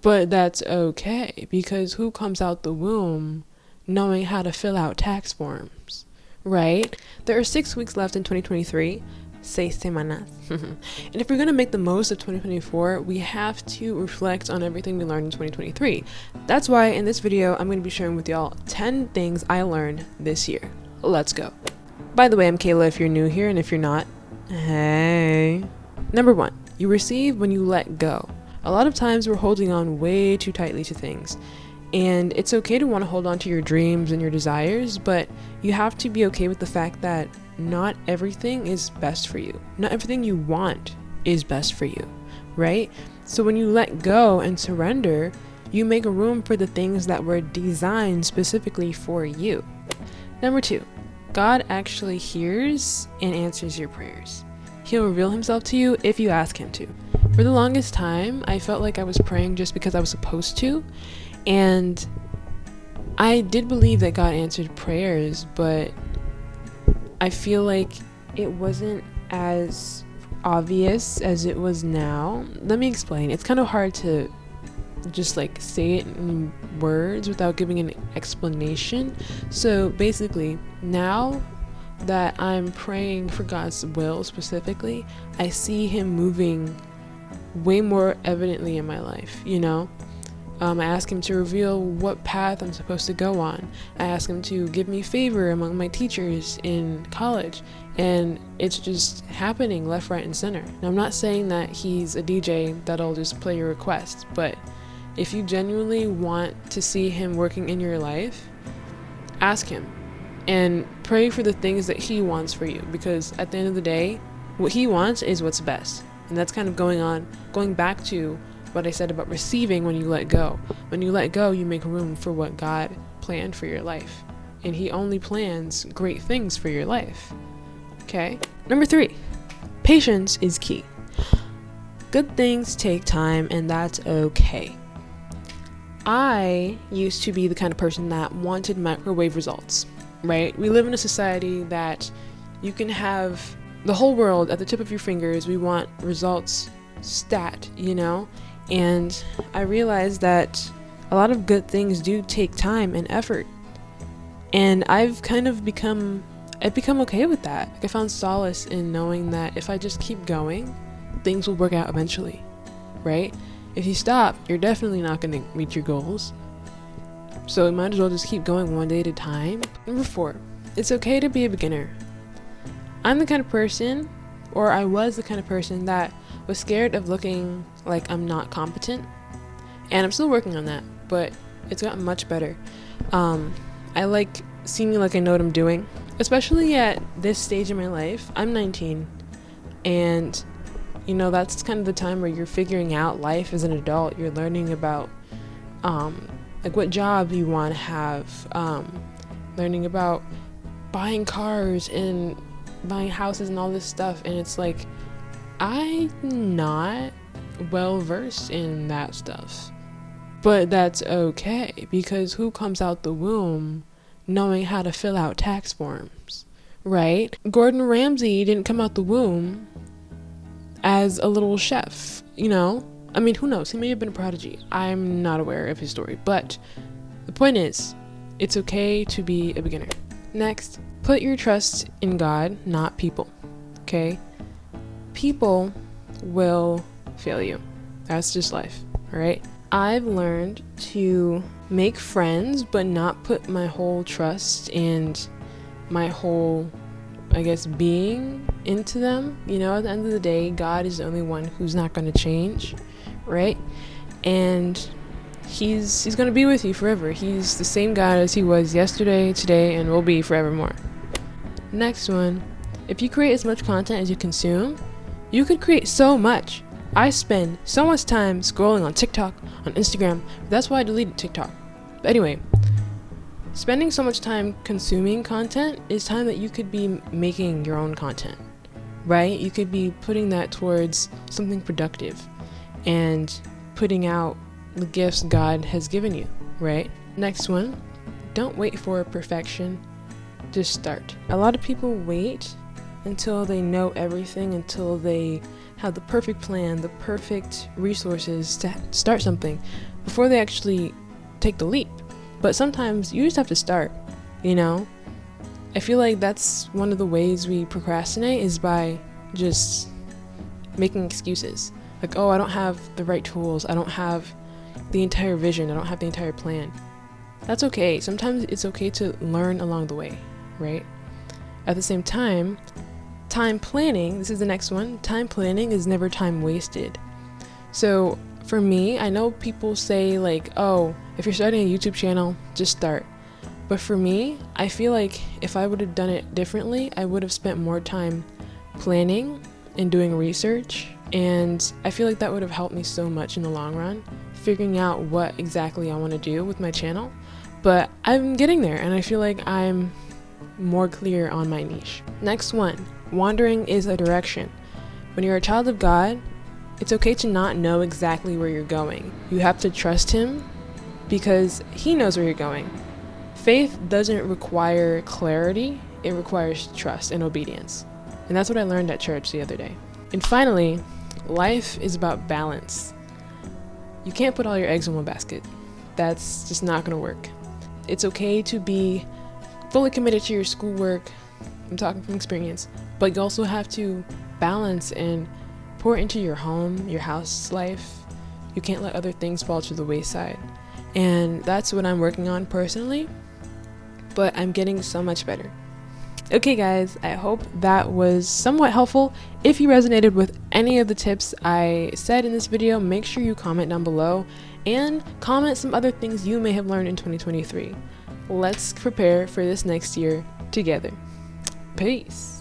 But that's okay, because who comes out the womb knowing how to fill out tax forms, right? There are 6 weeks left in 2023. 6 semanas. And if we're going to make the most of 2024, we have to reflect on everything we learned in 2023. That's why in this video, I'm going to be sharing with y'all 10 things I learned this year. Let's go. By the way, I'm Kayla if you're new here, and if you're not, hey. Number 1, you receive when you let go. A lot of times we're holding on way too tightly to things. And it's okay to want to hold on to your dreams and your desires, but you have to be okay with the fact that not everything is best for you. Not everything you want is best for you, right? So when you let go and surrender, you make room for the things that were designed specifically for you. Number 2, God actually hears and answers your prayers. He'll reveal himself to you if you ask him to. For the longest time, I felt like I was praying just because I was supposed to. And I did believe that God answered prayers, but I feel like it wasn't as obvious as it was now. Let me explain. It's kind of hard to just like say it in words without giving an explanation. So basically, now that I'm praying for God's will specifically, I see him moving way more evidently in my life, you know? I ask him to reveal what path I'm supposed to go on. I ask him to give me favor among my teachers in college, and it's just happening left, right, and center. Now, I'm not saying that he's a DJ that'll just play your requests, but if you genuinely want to see him working in your life, ask him and pray for the things that he wants for you, because at the end of the day, what he wants is what's best. And that's kind of going back to what I said about receiving when you let go. When you let go, you make room for what God planned for your life. And he only plans great things for your life. Okay? Number 3, patience is key. Good things take time, and that's okay. I used to be the kind of person that wanted microwave results, right? We live in a society that you can have the whole world at the tip of your fingers. We want results stat, you know? And I realized that a lot of good things do take time and effort. And I've become okay with that. Like, I found solace in knowing that if I just keep going, things will work out eventually, right? If you stop, you're definitely not going to reach your goals. So you might as well just keep going one day at a time. Number 4, it's okay to be a beginner. I'm the kind of person, or I was the kind of person that was scared of looking like I'm not competent, and I'm still working on that, but it's gotten much better. I like seeming like I know what I'm doing, especially at this stage in my life. I'm 19, and you know, that's kind of the time where you're figuring out life as an adult. You're learning about like what job you want to have, learning about buying cars and buying houses and all this stuff, and it's like, I'm not well versed in that stuff. But that's okay, because who comes out the womb knowing how to fill out tax forms, right? Gordon Ramsay didn't come out the womb as a little chef, you know? I mean, who knows? He may have been a prodigy. I'm not aware of his story, but the point is, it's okay to be a beginner. Next, put your trust in God, not people, okay? People will fail you. That's just life, all right? I've learned to make friends, but not put my whole trust and my whole, I guess, being into them. You know, at the end of the day, God is the only one who's not going to change, right? And he's going to be with you forever. He's the same God as he was yesterday, today, and will be forevermore. Next one, if you create as much content as you consume, you could create so much. I spend so much time scrolling on TikTok, on Instagram. That's why I deleted TikTok. But anyway, spending so much time consuming content is time that you could be making your own content, right? You could be putting that towards something productive and putting out the gifts God has given you, right? Next one, don't wait for perfection. Just start. A lot of people wait until they know everything, until they have the perfect plan, the perfect resources to start something. before they actually take the leap. But sometimes you just have to start, you know? I feel like that's one of the ways we procrastinate, is by just making excuses. Like, oh, I don't have the right tools, I don't have the entire vision, I don't have the entire plan. That's okay. Sometimes it's okay to learn along the way, right? At the same time planning, this is the next one, time planning is never time wasted. So for me, I know people say like, oh, if you're starting a YouTube channel, just start. But for me, I feel like if I would have done it differently, I would have spent more time planning and doing research. And I feel like that would have helped me so much in the long run, figuring out what exactly I want to do with my channel. But I'm getting there, and I feel like I'm more clear on my niche. Next one, wandering is a direction. When you're a child of God, it's okay to not know exactly where you're going. You have to trust Him because He knows where you're going. Faith doesn't require clarity, it requires trust and obedience. And that's what I learned at church the other day. And finally, life is about balance. You can't put all your eggs in one basket. That's just not gonna work. It's okay to be fully committed to your schoolwork, I'm talking from experience, but you also have to balance and pour into your home, your house life. You can't let other things fall to the wayside. And that's what I'm working on personally, but I'm getting so much better. Okay guys, I hope that was somewhat helpful. If you resonated with any of the tips I said in this video, make sure you comment down below and comment some other things you may have learned in 2023. Let's prepare for this next year together. Peace.